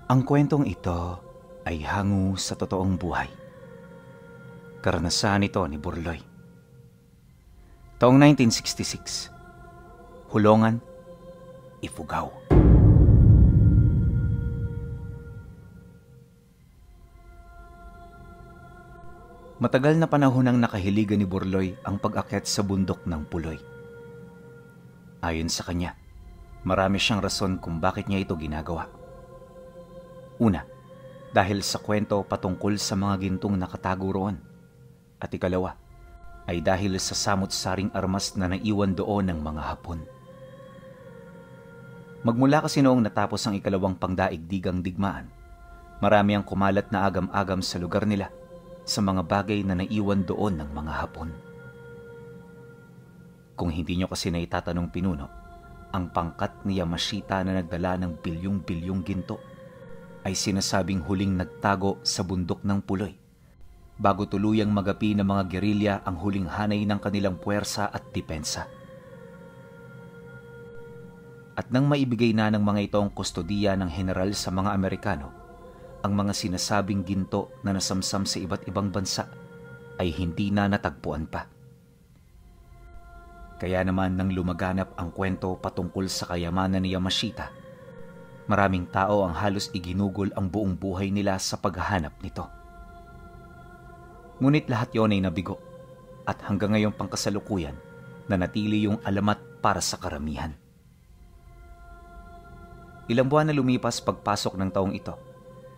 Ang kwentong ito ay hango sa totoong buhay. Karanasan ito ni Burloy. Taong 1966, Hulongan, Ifugao. Matagal na panahon ang nakahiligan ni Burloy ang pag-akyat sa bundok ng Puloy. Ayon sa kanya, marami siyang rason kung bakit niya ito ginagawa. Una, dahil sa kwento patungkol sa mga gintong nakatago roon. At ikalawa, ay dahil sa samot-saring armas na naiwan doon ng mga Hapon. Magmula kasi noong natapos ang ikalawang pangdaigdigang digmaan, marami ang kumalat na agam-agam sa lugar nila sa mga bagay na naiwan doon ng mga Hapon. Kung hindi nyo kasi na itatanong pinuno, ang pangkat ni Yamashita na nagdala ng bilyong-bilyong ginto ay sinasabing huling nagtago sa bundok ng Puloy bago tuluyang magapi ng mga gerilya ang huling hanay ng kanilang puwersa at depensa. At nang maibigay na ng mga ito ang kustodiya ng general sa mga Amerikano, ang mga sinasabing ginto na nasamsam sa iba't ibang bansa ay hindi na natagpuan pa. Kaya naman nang lumaganap ang kwento patungkol sa kayamanan ni Yamashita, maraming tao ang halos iginugol ang buong buhay nila sa paghahanap nito. Ngunit lahat yon ay nabigo at hanggang ngayong pangkasalukuyan nanatili yung alamat para sa karamihan. Ilang buwan na lumipas pagpasok ng taong ito,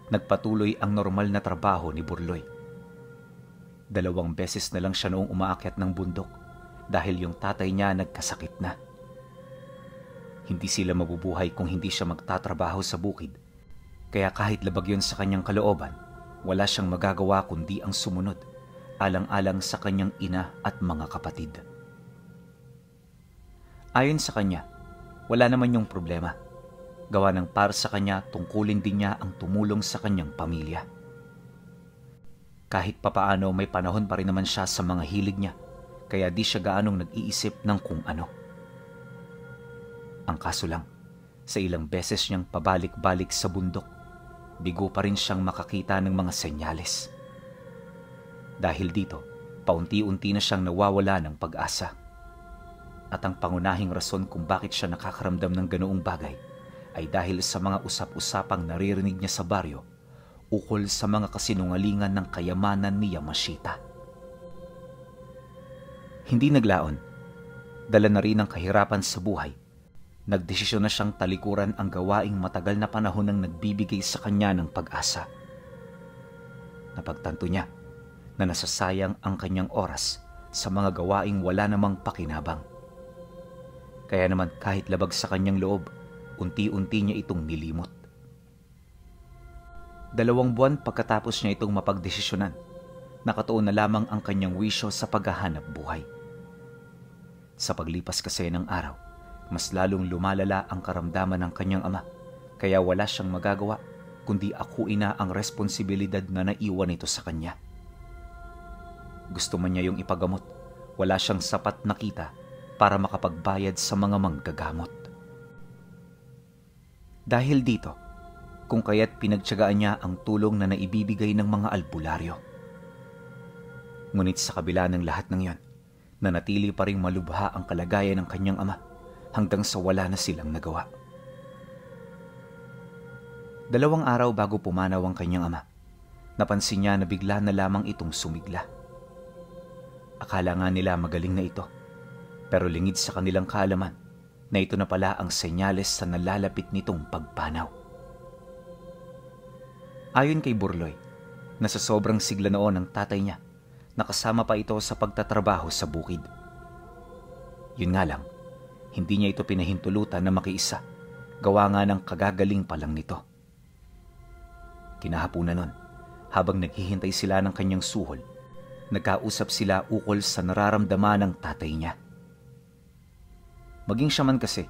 nagpatuloy ang normal na trabaho ni Burloy. 2 beses na lang siya noong umaakyat ng bundok dahil yung tatay niya nagkasakit na. Hindi sila mabubuhay kung hindi siya magtatrabaho sa bukid, kaya kahit labag yun sa kanyang kalooban, wala siyang magagawa kundi ang sumunod, alang-alang sa kanyang ina at mga kapatid. Ayon sa kanya, wala naman yung problema. Gawa ng para sa kanya, tungkulin din niya ang tumulong sa kanyang pamilya. Kahit papaano may panahon pa rin naman siya sa mga hilig niya, kaya di siya gaanong nag-iisip ng kung ano. Ang kaso lang, sa ilang beses niyang pabalik-balik sa bundok, bigo pa rin siyang makakita ng mga senyales. Dahil dito, paunti-unti na siyang nawawala ng pag-asa. At ang pangunahing rason kung bakit siya nakakaramdam ng ganoong bagay ay dahil sa mga usap-usapang naririnig niya sa baryo ukol sa mga kasinungalingan ng kayamanan ni Yamashita. Hindi naglaon, dala na rin ang kahirapan sa buhay, nagdesisyon na siyang talikuran ang gawaing matagal na panahon nang nagbibigay sa kanya ng pag-asa. Napagtanto niya na nasasayang ang kanyang oras sa mga gawaing wala namang pakinabang. Kaya naman kahit labag sa kanyang loob, unti-unti niya itong nilimot. 2 buwan pagkatapos niya itong mapagdesisyonan, nakatuon na lamang ang kanyang wisyo sa paghahanap buhay. Sa paglipas kasi ng araw, mas lalong lumalala ang karamdaman ng kanyang ama, kaya wala siyang magagawa kundi akuin na ang responsibilidad na naiwan nito sa kanya. Gusto man niya yung ipagamot, wala siyang sapat na kita para makapagbayad sa mga manggagamot. Dahil dito, kung kaya't pinagtiyagaan niya ang tulong na naibibigay ng mga albularyo. Ngunit sa kabila ng lahat ng yon, nanatili pa ring malubha ang kalagayan ng kanyang ama hanggang sa wala na silang nagawa. 2 araw bago pumanaw ang kanyang ama, napansin niya na bigla na lamang itong sumigla. Akala nga nila magaling na ito, pero lingid sa kanilang kaalaman na ito na pala ang senyales sa nalalapit nitong pagpanaw. Ayon kay Burloy, na sa sobrang sigla noon ng tatay niya, nakasama pa ito sa pagtatrabaho sa bukid. Yun nga lang, hindi niya ito pinahintulutan na makiisa, gawa nga ng kagagaling pa lang nito. Kinahapunan nun, habang naghihintay sila ng kanyang suhol, nagkausap sila ukol sa nararamdaman ng tatay niya. Maging siya man kasi,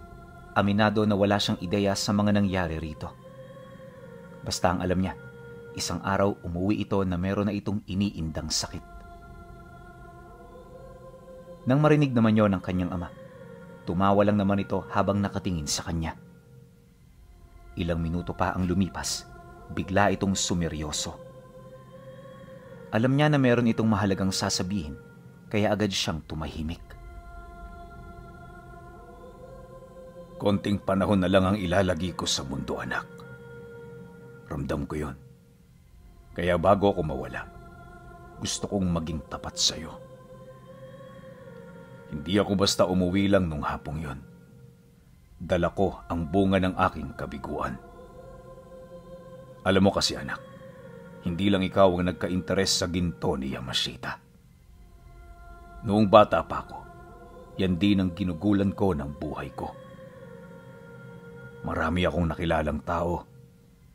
aminado na wala siyang ideya sa mga nangyari rito. Basta ang alam niya, isang araw umuwi ito na meron na itong iniindang sakit. Nang marinig naman yon ng kanyang ama, tumawa lang naman ito habang nakatingin sa kanya. Ilang minuto pa ang lumipas bigla itong sumeryoso. Alam niya na meron itong mahalagang sasabihin, kaya agad siyang tumahimik. Konting panahon na lang ang ilalagay ko sa mundo, anak. Ramdam ko yon. Kaya bago ako mawala, gusto kong maging tapat sa'yo. Hindi ako basta umuwi lang nung hapong yon. Dala ko ang bunga ng aking kabiguan. Alam mo kasi, anak, hindi lang ikaw ang nagka-interes sa ginto ni Yamashita. Noong bata pa ako, yan din ang ginugulan ko ng buhay ko. Marami akong nakilalang tao.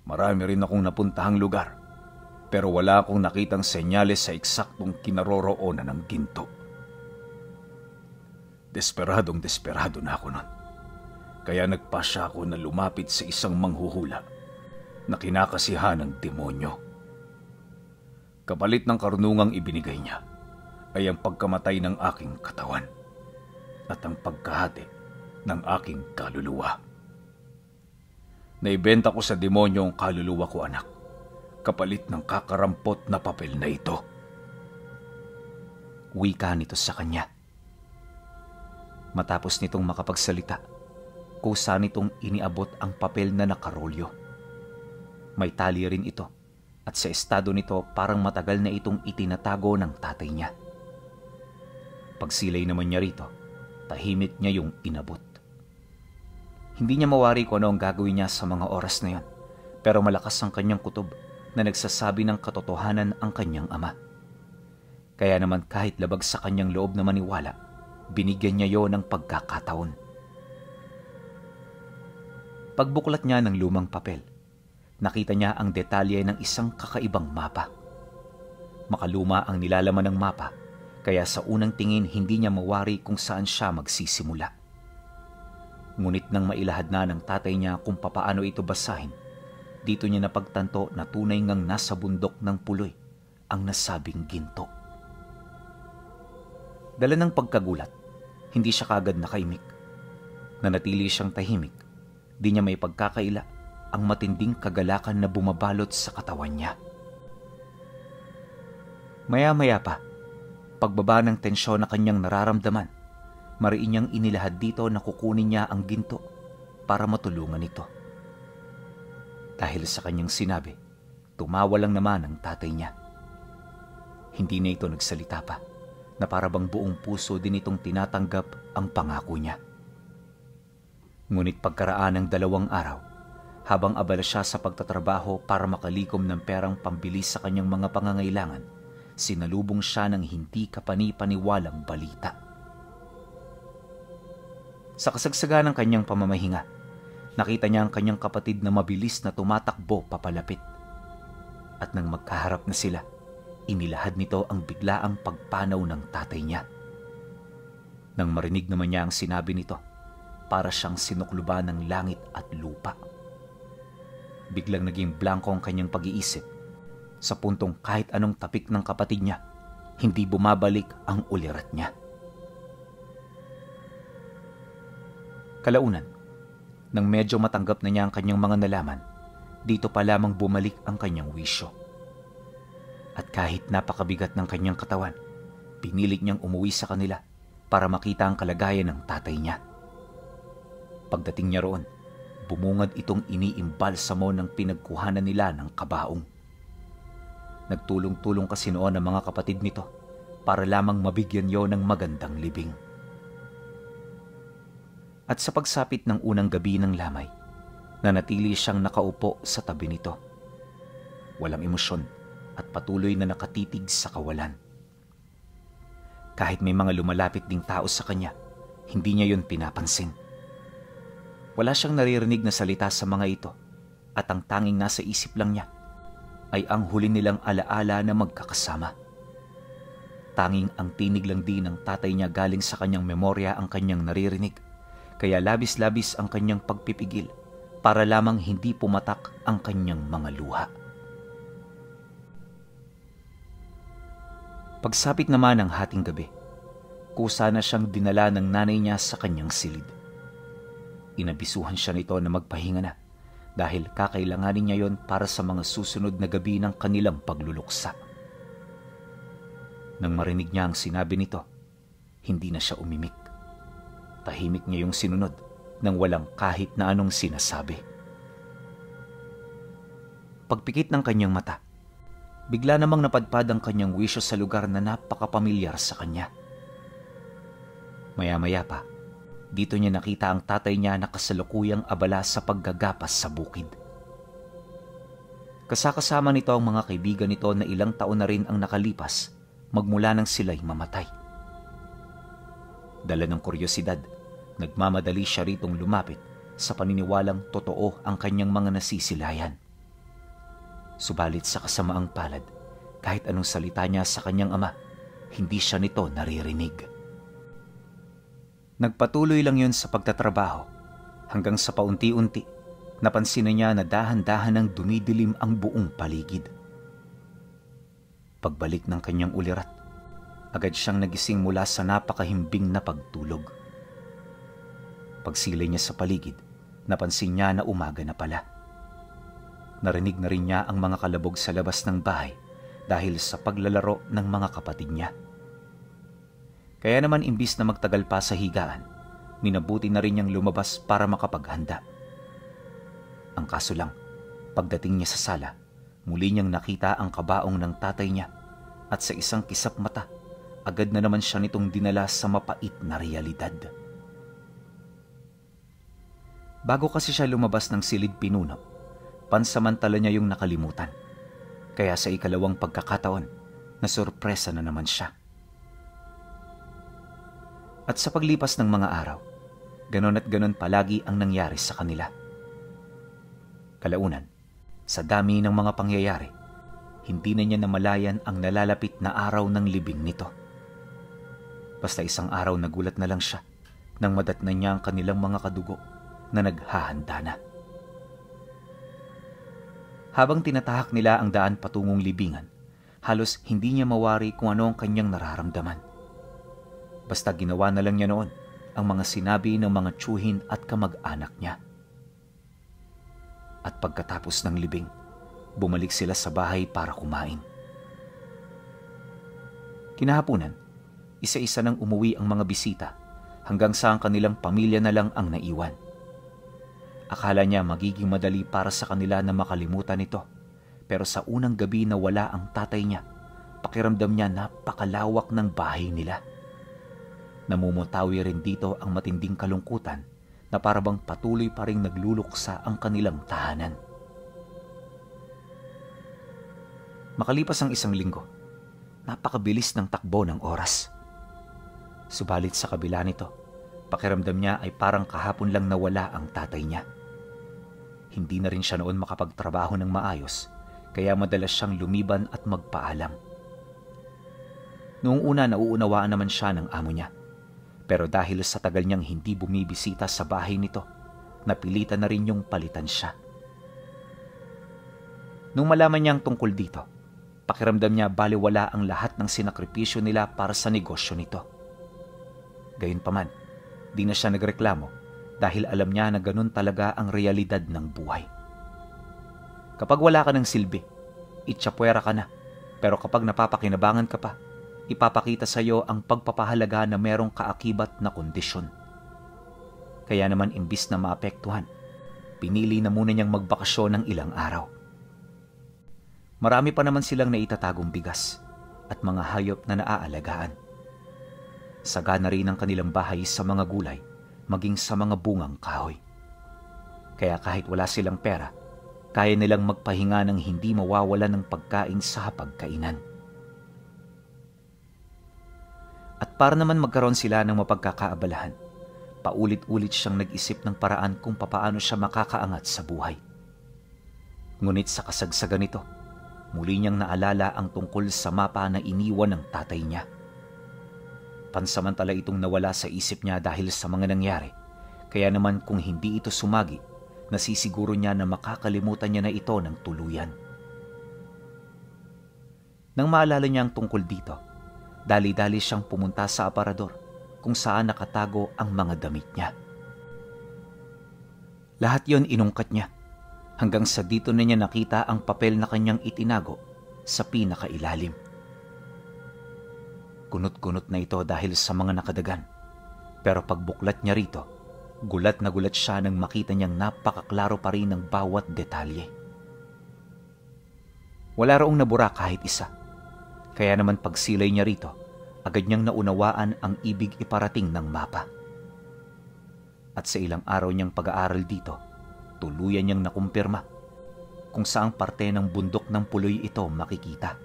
Marami rin akong napuntahang lugar. Pero wala akong nakitang senyales sa eksaktong kinaroroonan ng ginto. Desperado na ako nun. Kaya nagpasya ako na lumapit sa isang manghuhula na kinakasihan ng demonyo. Kapalit ng karunungang ibinigay niya ay ang pagkamatay ng aking katawan at ang pagkahati ng aking kaluluwa. Naibenta ko sa demonyo ang kaluluwa ko, anak, kapalit ng kakarampot na papel na ito. Wika nito sa kanya. Matapos nitong makapagsalita, kusa nitong iniabot ang papel na nakarolyo. May tali rin ito at sa estado nito parang matagal na itong itinatago ng tatay niya. Pagsilay naman niya rito, tahimik niya yung inabot. Hindi niya mawari kung ano ang gagawin niya sa mga oras na yon, pero malakas ang kanyang kutob na nagsasabi ng katotohanan ang kanyang ama. Kaya naman kahit labag sa kanyang loob na maniwala, binigyan niya yon ng pagkakataon. Pagbuklat niya ng lumang papel, nakita niya ang detalye ng isang kakaibang mapa. Makaluma ang nilalaman ng mapa, kaya sa unang tingin hindi niya mawari kung saan siya magsisimula. Ngunit nang mailahad na ng tatay niya kung papaano ito basahin, dito niya napagtanto na tunay ngang nasa bundok ng Puloy ang nasabing ginto. Dala ng pagkagulat, hindi siya kagad nakaimik. Nanatili siyang tahimik, di niya may pagkakaila ang matinding kagalakan na bumabalot sa katawan niya. Maya-maya pa, pagbaba ng tensyon na kanyang nararamdaman, mariin niyang inilahad dito na kukunin niya ang ginto para matulungan ito. Dahil sa kanyang sinabi, tumawa lang naman ang tatay niya. Hindi na ito nagsalita pa, na para bang buong puso din itong tinatanggap ang pangako niya. Ngunit pagkaraan ng 2 araw, habang abala siya sa pagtatrabaho para makalikom ng perang pambili sa kanyang mga pangangailangan, sinalubong siya ng hindi kapani-paniwalang balita. Sa kasagsagan ng kanyang pamamahinga, nakita niya ang kanyang kapatid na mabilis na tumatakbo papalapit. At nang magkaharap na sila, inilahad nito ang biglaang pagpanaw ng tatay niya. Nang marinig naman niya ang sinabi nito, para siyang sinukluban ng langit at lupa. Biglang naging blanko ang kanyang pag-iisip, sa puntong kahit anong tapik ng kapatid niya, hindi bumabalik ang ulirat niya. Kalaunan, nang medyo matanggap na niya ang kanyang mga nalaman, dito pa lamang bumalik ang kanyang wisyo. At kahit napakabigat ng kanyang katawan, pinilit niyang umuwi sa kanila para makita ang kalagayan ng tatay niya. Pagdating niya roon, bumungad itong iniimbalsamo ng pinagkuhanan nila ng kabaong. Nagtulong-tulong kasi noon ang mga kapatid nito para lamang mabigyan yon ng magandang libing. At sa pagsapit ng unang gabi ng lamay, nanatili siyang nakaupo sa tabi nito. Walang emosyon at patuloy na nakatitig sa kawalan. Kahit may mga lumalapit ding tao sa kanya, hindi niya yon pinapansin. Wala siyang naririnig na salita sa mga ito at ang tanging nasa isip lang niya ay ang huli nilang alaala na magkakasama. Tanging ang tinig lang din ng tatay niya galing sa kanyang memorya ang kanyang naririnig, kaya labis-labis ang kanyang pagpipigil para lamang hindi pumatak ang kanyang mga luha. Pagsapit naman ng hating gabi, kusa na siyang dinala ng nanay niya sa kanyang silid. Inabisuhan siya nito na magpahinga na dahil kakailanganin niya yon para sa mga susunod na gabi ng kanilang pagluluksa. Nang marinig niya ang sinabi nito, hindi na siya umimik. Tahimik niya yung sinunod nang walang kahit na anong sinasabi. Pagpikit ng kanyang mata, bigla namang napadpad ang kanyang wisyo sa lugar na napakapamilyar sa kanya. Maya-maya pa, dito niya nakita ang tatay niya na kasalukuyang abala sa paggagapas sa bukid. Kasakasama nito ang mga kaibigan nito na ilang taon na rin ang nakalipas magmula nang sila'y mamatay. Dala ng kuryosidad, nagmamadali siya ritong lumapit sa paniniwalang totoo ang kanyang mga nasisilayan. Subalit sa kasamaang palad, kahit anong salita niya sa kanyang ama, hindi siya nito naririnig. Nagpatuloy lang yun sa pagtatrabaho hanggang sa paunti-unti napansin na niya na dahan-dahan ang dumidilim ang buong paligid. Pagbalik ng kanyang ulirat, agad siyang nagising mula sa napakahimbing na pagtulog. Pagsilay niya sa paligid, napansin niya na umaga na pala. Narinig na rin niya ang mga kalabog sa labas ng bahay dahil sa paglalaro ng mga kapatid niya. Kaya naman imbis na magtagal pa sa higaan, minabuti na rin niyang lumabas para makapaghanda. Ang kaso lang, pagdating niya sa sala, muli niyang nakita ang kabaong ng tatay niya at sa isang kisap mata, agad na naman siya nitong dinala sa mapait na realidad. Bago kasi siya lumabas ng silid pinuno, pansamantala niya yung nakalimutan. Kaya sa ikalawang pagkakataon, nasurpresa na naman siya. At sa paglipas ng mga araw, ganon at ganon palagi ang nangyari sa kanila. Kalaunan, sa dami ng mga pangyayari, hindi na niya namalayan ang nalalapit na araw ng libing nito. Basta isang araw nagulat na lang siya nang madatnan niya ang kanilang mga kadugo na naghahanda na. Habang tinatahak nila ang daan patungong libingan, halos hindi niya mawari kung ano ang kanyang nararamdaman. Basta ginawa na lang niya noon ang mga sinabi ng mga tiyuhin at kamag-anak niya. At pagkatapos ng libing, bumalik sila sa bahay para kumain. Kinahaponan, isa-isa nang umuwi ang mga bisita hanggang sa ang kanilang pamilya na lang ang naiwan. Akala niya magiging madali para sa kanila na makalimutan ito, pero sa unang gabi na wala ang tatay niya, pakiramdam niya napakalawak ng bahay nila. Namumutawi rin dito ang matinding kalungkutan na parabang patuloy pa ring nagluluksa ang kanilang tahanan. Makalipas ang isang linggo, napakabilis ng takbo ng oras. Subalit sa kabila nito, pakiramdam niya ay parang kahapon lang nawala ang tatay niya. Hindi na rin siya noon makapagtrabaho ng maayos, kaya madalas siyang lumiban at magpaalam. Noong una nauunawaan naman siya ng amo niya, pero dahil sa tagal niyang hindi bumibisita sa bahay nito, napilitan na rin yung palitan siya. Nung malaman niyang tungkol dito, pakiramdam niya baliwala ang lahat ng sinakripisyo nila para sa negosyo nito. Gayunpaman, di na siya nagreklamo dahil alam niya na ganun talaga ang realidad ng buhay. Kapag wala ka ng silbi, itsapwera ka na, pero kapag napapakinabangan ka pa, ipapakita sa iyo ang pagpapahalaga na merong kaakibat na kondisyon. Kaya naman imbis na maapektuhan, pinili na muna niyang magbakasyon ng ilang araw. Marami pa naman silang naitatagong bigas at mga hayop na naaalagaan. Sagana rin ang kanilang bahay sa mga gulay, maging sa mga bungang kahoy. Kaya kahit wala silang pera, kaya nilang magpahinga ng hindi mawawala ng pagkain sa hapagkainan. At para naman magkaroon sila ng mapagkakaabalahan, paulit-ulit siyang nag-isip ng paraan kung papaano siya makakaangat sa buhay. Ngunit sa kasagsagan nito, muli niyang naalala ang tungkol sa mapa na iniwan ng tatay niya. Pansamantala itong nawala sa isip niya dahil sa mga nangyari, kaya naman kung hindi ito sumagi, nasisiguro niya na makakalimutan niya na ito ng tuluyan. Nang maalala niya ang tungkol dito, dali-dali siyang pumunta sa aparador kung saan nakatago ang mga damit niya. Lahat yon inungkat niya hanggang sa dito na niya nakita ang papel na kanyang itinago sa pinakailalim. Kunot-kunot na ito dahil sa mga nakadagan, pero pagbuklat niya rito, gulat na gulat siya nang makita niyang napakaklaro pa rin ng bawat detalye. Wala raong nabura kahit isa, kaya naman pagsilay niya rito, agad niyang naunawaan ang ibig iparating ng mapa. At sa ilang araw niyang pag-aaral dito, tuluyan niyang nakumpirma kung saang parte ng bundok ng puloy ito makikita.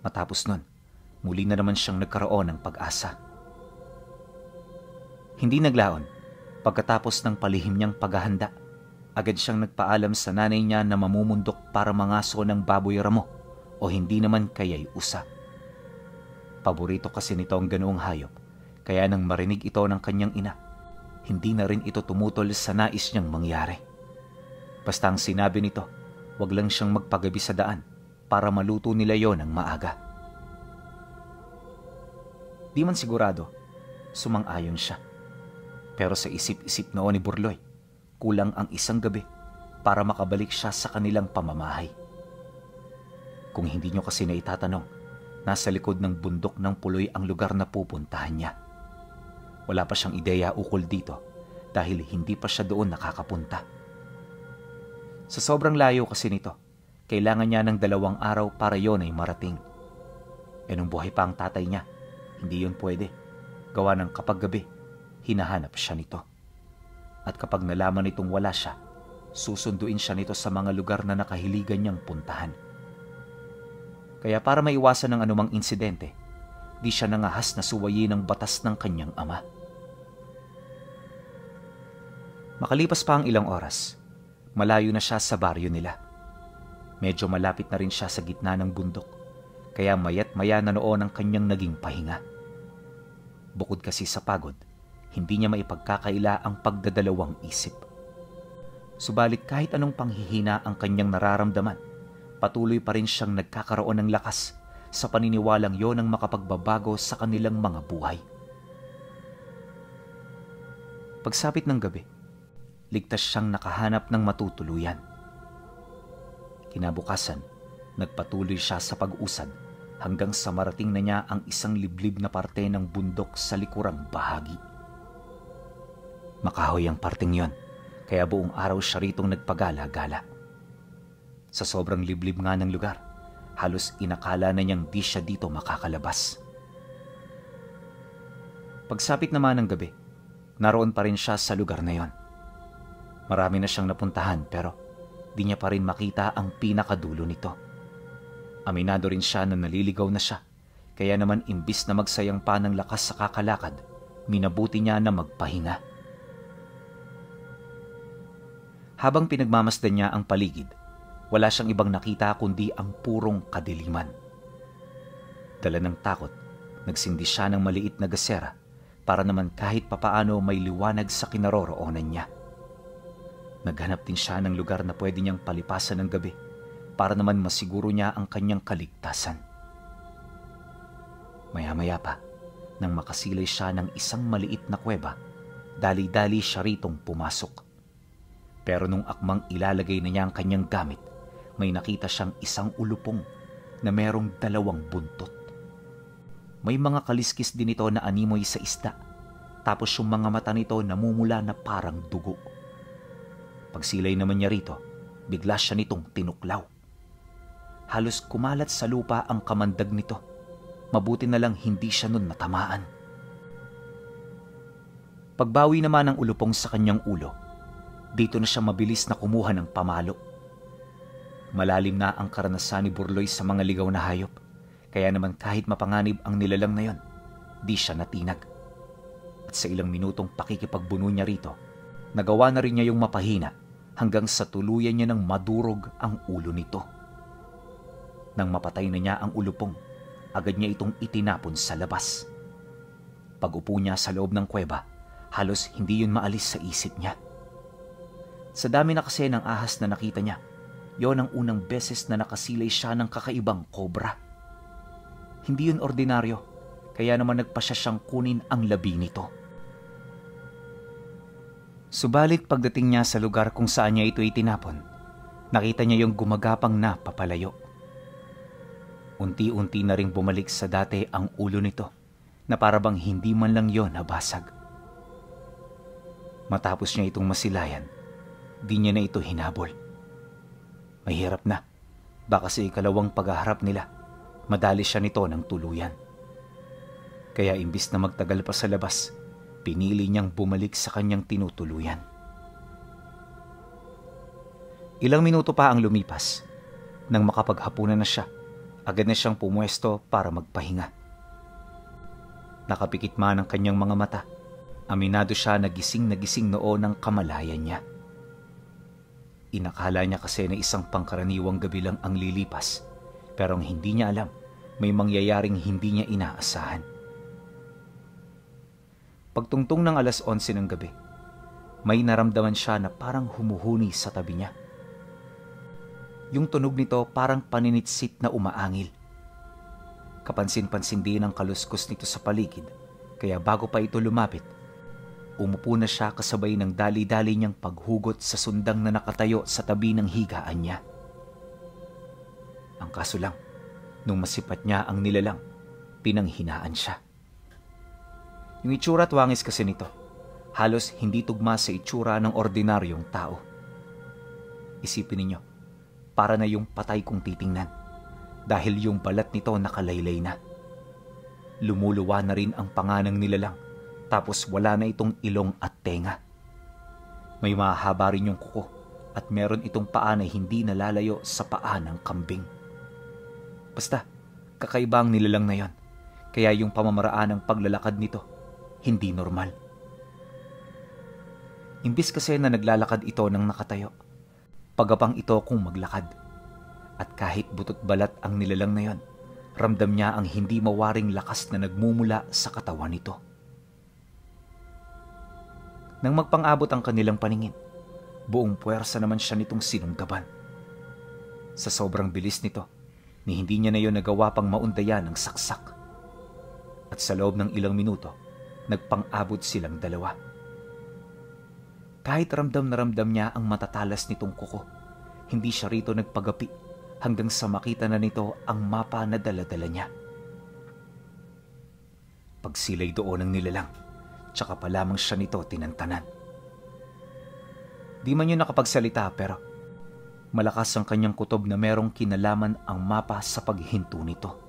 Matapos nun, muli na naman siyang nagkaroon ng pag-asa. Hindi naglaon, pagkatapos ng palihim niyang paghahanda, agad siyang nagpaalam sa nanay niya na mamumundok para mangaso ng baboy ramo o hindi naman kaya'y usa. Paborito kasi nito ang ganoong hayop, kaya nang marinig ito ng kanyang ina, hindi na rin ito tumutol sa nais niyang mangyari. Basta ang sinabi nito, wag lang siyang magpagabi sa daan para maluto nila yon ng maaga. Di man sigurado, sumang-ayon siya. Pero sa isip-isip noon ni Burloy, kulang ang isang gabi para makabalik siya sa kanilang pamamahay. Kung hindi nyo kasi naitatanong, nasa likod ng bundok ng puloy ang lugar na pupuntahan niya. Wala pa siyang ideya ukol dito dahil hindi pa siya doon nakakapunta. Sa sobrang layo kasi nito, kailangan niya ng 2 araw para yon ay marating. E nung buhay pa ang tatay niya, hindi yun pwede. Gawa ng kapag gabi, hinahanap siya nito. At kapag nalaman nitong wala siya, susunduin siya nito sa mga lugar na nakahiligan niyang puntahan. Kaya para maiwasan ng anumang insidente, di siya nangahas na suwayin ang batas ng kanyang ama. Makalipas pa ang ilang oras, malayo na siya sa baryo nila. Medyo malapit na rin siya sa gitna ng bundok, kaya mayat-maya na noon ang kanyang naging pahinga. Bukod kasi sa pagod, hindi niya maipagkakaila ang pagdadalawang isip. Subalit kahit anong panghihina ang kanyang nararamdaman, patuloy pa rin siyang nagkakaroon ng lakas sa paniniwalang yon ang makapagbabago sa kanilang mga buhay. Pagsapit ng gabi, ligtas siyang nakahanap ng matutuluyan. Kinabukasan, nagpatuloy siya sa pag-usad hanggang sa marating na niya ang isang liblib na parte ng bundok sa likurang bahagi. Makahoy ang parteng yon, kaya buong araw siya ritong nagpagala-gala. Sa sobrang liblib nga ng lugar, halos inakala na niyang di siya dito makakalabas. Pagsapit naman ng gabi, naroon pa rin siya sa lugar na yon. Marami na siyang napuntahan pero di niya pa rin makita ang pinakadulo nito. Aminado rin siya na naliligaw na siya, kaya naman imbis na magsayang pa ng lakas sa kakalakad, minabuti niya na magpahinga. Habang pinagmamasdan niya ang paligid, wala siyang ibang nakita kundi ang purong kadiliman. Dala ng takot, nagsindi siya ng maliit na gasera para naman kahit papaano may liwanag sa kinaroroonan niya. Naghanap din siya ng lugar na pwede niyang palipasan ng gabi para naman masiguro niya ang kanyang kaligtasan. Maya-maya pa, nang makasilay siya ng isang maliit na kuweba, dali-dali siya ritong pumasok. Pero nung akmang ilalagay na niya ang kanyang gamit, may nakita siyang isang ulupong na merong 2 buntot. May mga kaliskis din ito na animoy sa isda, tapos yung mga mata nito namumula na parang dugo. Pagsilay naman niya rito, bigla siya nitong tinuklaw. Halos kumalat sa lupa ang kamandag nito. Mabuti na lang hindi siya nun natamaan. Pagbawi naman ng ulupong sa kanyang ulo, dito na siya mabilis na kumuha ng pamalo. Malalim na ang karanasan ni Burloy sa mga ligaw na hayop, kaya naman kahit mapanganib ang nilalang na yon, di siya natinag. At sa ilang minutong pakikipagbuno niya rito, nagawa na rin niya yung mapahina hanggang sa tuluyan niya ng madurog ang ulo nito. Nang mapatay na niya ang ulupong, agad niya itong itinapon sa labas. Pag-upo niya sa loob ng kuweba, halos hindi yun maalis sa isip niya. Sa dami na kasi ng ahas na nakita niya, yon ang unang beses na nakasilay siya ng kakaibang kobra. Hindi yun ordinaryo, kaya naman nagpasya siyang kunin ang labi nito. Subalit pagdating niya sa lugar kung saan niya ito itinapon, nakita niya yung gumagapang na papalayo. Unti-unti na ring bumalik sa dati ang ulo nito na parabang hindi man lang yon nabasag. Matapos niya itong masilayan, di niya na ito hinabol. Mahirap na, baka sa ikalawang paghaharap nila, madali siya nito ng tuluyan. Kaya imbis na magtagal pa sa labas, pinili niyang bumalik sa kanyang tinutuluyan. Ilang minuto pa ang lumipas. Nang makapaghapunan na siya, agad na siyang pumuesto para magpahinga. Nakapikit man ang kanyang mga mata, aminado siya na gising noon ng kamalayan niya. Inakala niya kasi na isang pangkaraniwang gabi lang ang lilipas, pero ang hindi niya alam, may mangyayaring hindi niya inaasahan. Pagtungtong ng 11:00 ng gabi, may naramdaman siya na parang humuhuni sa tabi niya. Yung tunog nito parang paninitsit na umaangil. Kapansin-pansin din ang kaluskos nito sa paligid, kaya bago pa ito lumapit, umupo na siya kasabay ng dali-dali niyang paghugot sa sundang na nakatayo sa tabi ng higaan niya. Ang kaso lang, nung masipat niya ang nilalang, pinanghinaan siya. Yung itsura at wangis kasi nito, halos hindi tugma sa itsura ng ordinaryong tao. Isipin ninyo, para na yung patay kung titingnan, dahil yung balat nito nakalaylay na. Lumuluwa na rin ang panga ng nilalang, tapos wala na itong ilong at tenga. May mahaba rin yung kuko, at meron itong paa na hindi nalalayo sa paa ng kambing. Basta, kakaiba ang nilalang na yon, kaya yung pamamaraan ng paglalakad nito, hindi normal. Imbis kasi na naglalakad ito ng nakatayo, pagapang ito kung maglakad. At kahit butot balat ang nilalang na yon, ramdam niya ang hindi mawaring lakas na nagmumula sa katawan nito. Nang magpang-abot ang kanilang paningin, buong puwersa naman siya nitong sinunggaban. Sa sobrang bilis nito, ni hindi niya na yon nagawa pang maundayan ng saksak. At sa loob ng ilang minuto, nagpang-abot silang dalawa. Kahit ramdam na ramdam niya ang matatalas nitong kuko, hindi siya rito nagpagapi hanggang sa makita na nito ang mapa na dala-dala niya. Pagsilay doon ng nilalang, tsaka pa lamang siya nito tinantanan. Di man yun nakapagsalita pero malakas ang kanyang kutob na merong kinalaman ang mapa sa paghinto nito.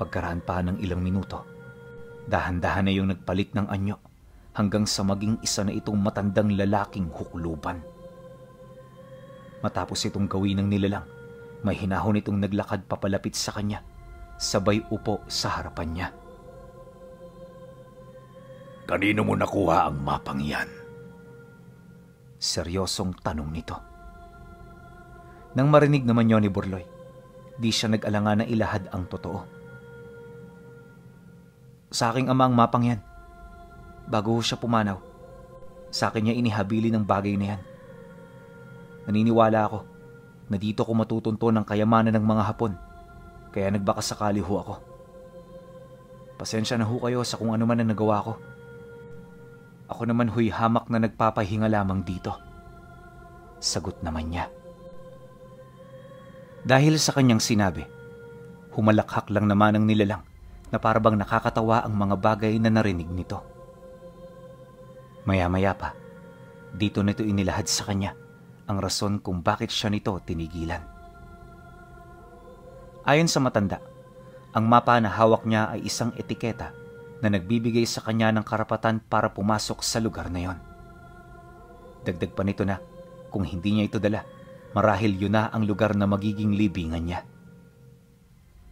Pagkaraan pa ng ilang minuto, dahan-dahan na yung nagpalit ng anyo hanggang sa maging isa na itong matandang lalaking hukluban. Matapos itong gawin ng nilalang, may hinahon itong naglakad papalapit sa kanya, sabay upo sa harapan niya. Kanino mo nakuha ang mapang yan? Seryosong tanong nito. Nang marinig naman yun ni Burloy, di siya nag-alangan na ilahad ang totoo. Sa aking ama ang mapang yan. Bago siya pumanaw, sa akin niya inihabili ng bagay na yan. Naniniwala ako na dito ko matutunto ng kayamanan ng mga Hapon, kaya nagbakasakali ho ako. Pasensya na ho kayo sa kung ano man ang nagawa ko. Ako naman ho'y hamak na nagpapahinga lamang dito. Sagot naman niya. Dahil sa kanyang sinabi, humalakhak lang naman ang nilalang na parabang nakakatawa ang mga bagay na narinig nito. Maya-maya pa, dito nito inilahad sa kanya ang rason kung bakit siya nito tinigilan. Ayon sa matanda, ang mapa na hawak niya ay isang etiketa na nagbibigay sa kanya ng karapatan para pumasok sa lugar na yon. Dagdag pa nito na, kung hindi niya ito dala, marahil yun na ang lugar na magiging libingan niya.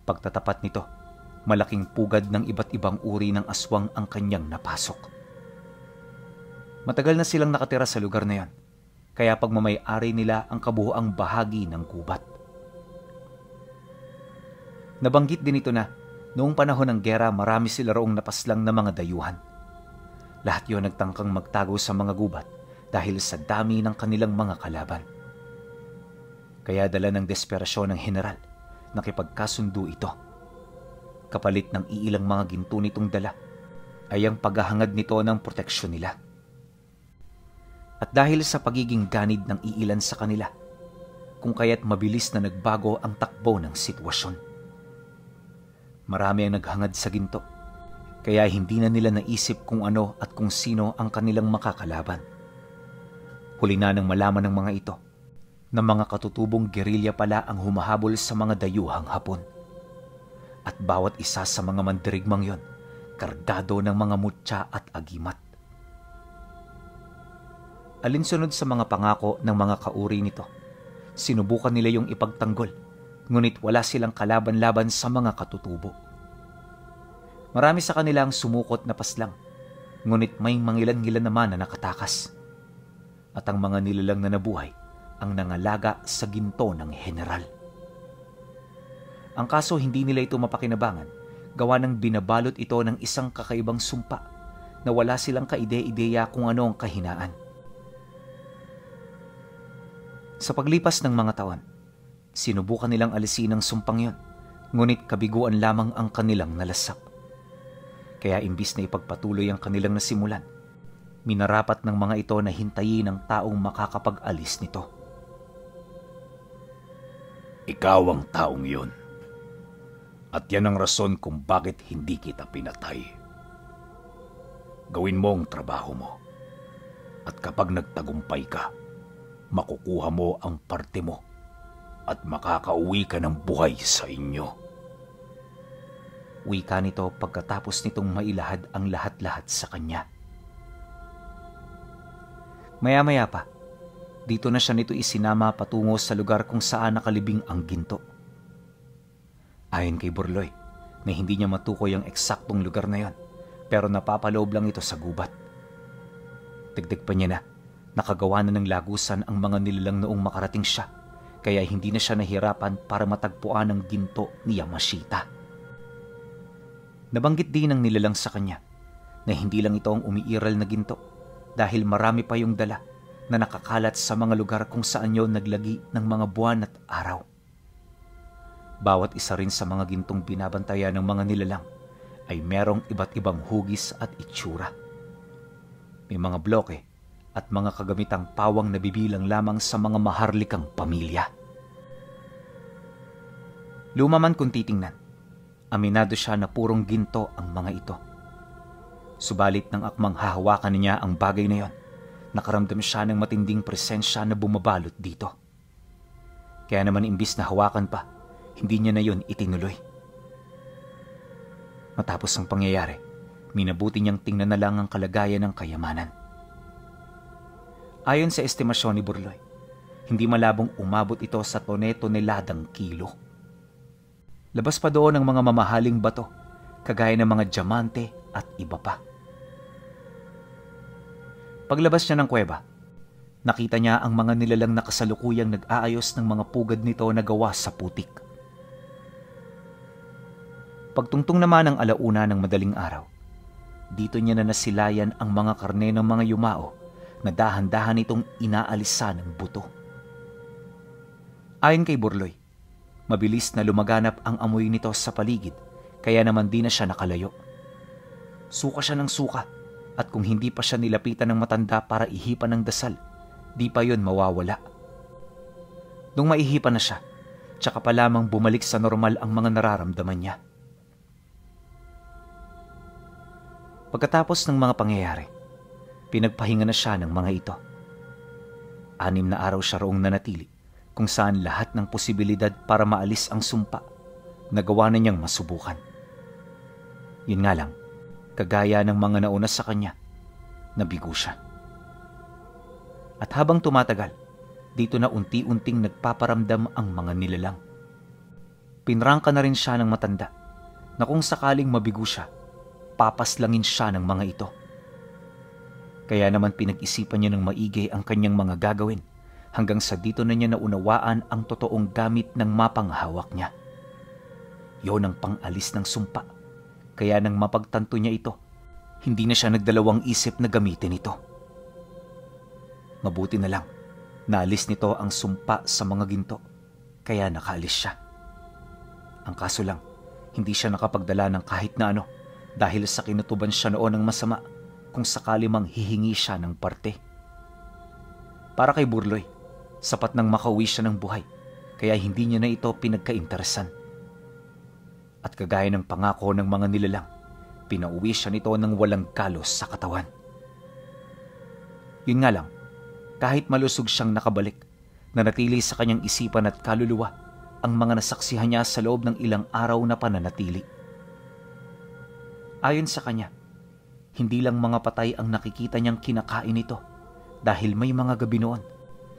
Pagtatapat nito, malaking pugad ng iba't ibang uri ng aswang ang kanyang napasok. Matagal na silang nakatira sa lugar na yon, kaya pagmamay-ari nila ang kabuuang bahagi ng gubat. Nabanggit din ito na noong panahon ng gera marami sila roong napaslang na mga dayuhan. Lahat yon nagtangkang magtago sa mga gubat dahil sa dami ng kanilang mga kalaban. Kaya dala ng desperasyon ng general, nakipagkasundo ito. Kapalit ng iilang mga ginto nitong dala ay ang paghahangad nito ng proteksyon nila. At dahil sa pagiging ganid ng iilan sa kanila, kung kaya't mabilis na nagbago ang takbo ng sitwasyon. Marami ang naghangad sa ginto, kaya hindi na nila naisip kung ano at kung sino ang kanilang makakalaban. Huli na nang malaman ng mga ito na mga katutubong gerilya pala ang humahabol sa mga dayuhang Hapon. At bawat isa sa mga mandirigmang yon, kargado ng mga mutya at agimat. Alinsunod sa mga pangako ng mga kauri nito, sinubukan nila yung ipagtanggol, ngunit wala silang kalaban-laban sa mga katutubo. Marami sa kanila ang sumukot na paslang, ngunit may mangilan-ngilan naman na nakatakas. At ang mga nilalang na nabuhay ang nangalaga sa ginto ng general. Ang kaso hindi nila ito mapakinabangan, gawa ng binabalot ito ng isang kakaibang sumpa na wala silang kaide-ideya kung ano ang kahinaan. Sa paglipas ng mga taon, sinubukan nilang alisin ang sumpang yon, ngunit kabiguan lamang ang kanilang nalasap. Kaya imbis na ipagpatuloy ang kanilang nasimulan, minarapat ng mga ito na hintayin ang taong makakapag-alis nito. Ikaw ang taong yon. At yan ang rason kung bakit hindi kita pinatay. Gawin mo ang trabaho mo. At kapag nagtagumpay ka, makukuha mo ang parte mo at makakauwi ka ng buhay sa inyo. Wika nito pagkatapos nitong mailahad ang lahat-lahat sa kanya. Maya-maya pa, dito na siya nito isinama patungo sa lugar kung saan nakalibing ang ginto. Ayon kay Burloy, na hindi niya matukoy ang eksaktong lugar na yon, pero napapaloob lang ito sa gubat. Dagdag pa niya na, nakagawa na ng lagusan ang mga nilalang noong makarating siya, kaya hindi na siya nahirapan para matagpuan ang ginto ni Yamashita. Nabanggit din ng nilalang sa kanya na hindi lang ito ang umiiral na ginto dahil marami pa yung dala na nakakalat sa mga lugar kung saan yun naglagi ng mga buwan at araw. Bawat isa rin sa mga gintong binabantayan ng mga nilalang ay merong iba't ibang hugis at itsura. May mga bloke at mga kagamitang pawang nabibilang lamang sa mga maharlikang pamilya. Luma man kung titingnan, aminado siya na purong ginto ang mga ito. Subalit nang akmang hahawakan niya ang bagay na yon, nakaramdam siya ng matinding presensya na bumabalot dito. Kaya naman imbis na hawakan pa, hindi niya na yon itinuloy. Matapos ang pangyayari, minabuti niyang tingnan na lang ang kalagayan ng kayamanan. Ayon sa estimasyon ni Burloy, hindi malabong umabot ito sa toneladang kilo. Labas pa doon ang mga mamahaling bato, kagaya ng mga diamante at iba pa. Paglabas niya ng kuweba, nakita niya ang mga nilalang na kasalukuyang nag-aayos ng mga pugad nito na gawa sa putik. Pagtungtong naman ng alauna ng madaling araw, dito niya na nasilayan ang mga karne ng mga yumao na dahan-dahan itong inaalisa ng buto. Ayon kay Burloy, mabilis na lumaganap ang amoy nito sa paligid, kaya naman di na siya nakalayo. Suka siya ng suka, at kung hindi pa siya nilapitan ng matanda para ihipan ng dasal, di pa yon mawawala. Nung maihipan na siya, tsaka pa lamang bumalik sa normal ang mga nararamdaman niya. Pagkatapos ng mga pangyayari, pinagpahinga na siya ng mga ito. 6 na araw siya roong nanatili, kung saan lahat ng posibilidad para maalis ang sumpa, nagawa na niyang masubukan. Yun nga lang, kagaya ng mga nauna sa kanya, nabigo siya. At habang tumatagal, dito na unti-unting nagpaparamdam ang mga nilalang. Pinrangka na rin siya ng matanda na kung sakaling mabigo siya, papaslangin siya ng mga ito. Kaya naman pinag-isipan niya ng maigi ang kanyang mga gagawin hanggang sa dito na niya naunawaan ang totoong gamit ng mapanghawak niya. Yon ang pang-alis ng sumpa. Kaya nang mapagtanto niya ito, hindi na siya nagdalawang isip na gamitin ito. Mabuti na lang, naalis nito ang sumpa sa mga ginto, kaya nakaalis siya. Ang kaso lang, hindi siya nakapagdala ng kahit na ano dahil sa kinutuban siya noon ng masama kung sakali mang hihingi siya ng parte. Para kay Burloy, sapat nang makauwi siya ng buhay, kaya hindi niya na ito pinagkainteresan. At kagaya ng pangako ng mga nilalang, pinauwi siya nito ng walang kalos sa katawan. Yun nga lang, kahit malusog siyang nakabalik, nanatili sa kanyang isipan at kaluluwa ang mga nasaksihan niya sa loob ng ilang araw na pananatili. Ayon sa kanya, hindi lang mga patay ang nakikita niyang kinakain ito dahil may mga gabi noon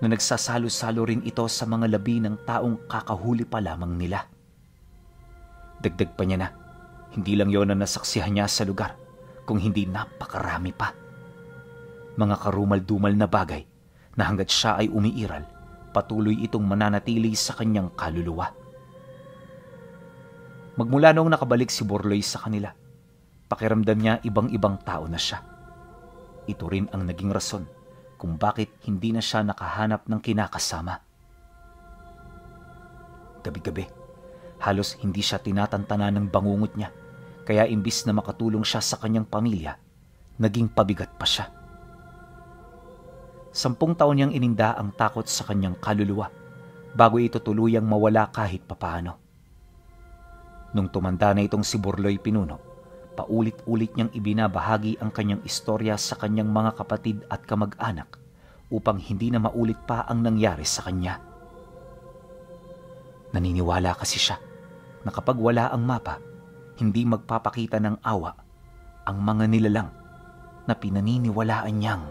na nagsasalo-salo rin ito sa mga labi ng taong kakahuli pa lamang nila. Dagdag pa niya na, hindi lang yon ang nasaksihan niya sa lugar, kung hindi napakarami pa. Mga karumal-dumal na bagay na hanggat siya ay umiiral, patuloy itong mananatili sa kanyang kaluluwa. Magmula noong nakabalik si Burloy sa kanila, pakiramdam niya ibang-ibang tao na siya. Ito rin ang naging rason kung bakit hindi na siya nakahanap ng kinakasama. Gabi-gabi, halos hindi siya tinatantanan ng bangungot niya, kaya imbis na makatulong siya sa kanyang pamilya, naging pabigat pa siya. 10 taon niyang ininda ang takot sa kanyang kaluluwa bago ito tuluyang mawala kahit papaano. Nung tumanda na itong si Burloy Pinuno, paulit-ulit niyang ibinabahagi ang kanyang istorya sa kanyang mga kapatid at kamag-anak upang hindi na maulit pa ang nangyari sa kanya. Naniniwala kasi siya na kapag wala ang mapa, hindi magpapakita ng awa ang mga nilalang na pinaniniwalaan niyang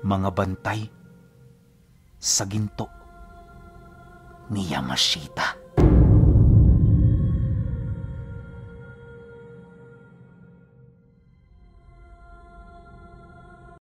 mga bantay sa ginto ni Yamashita.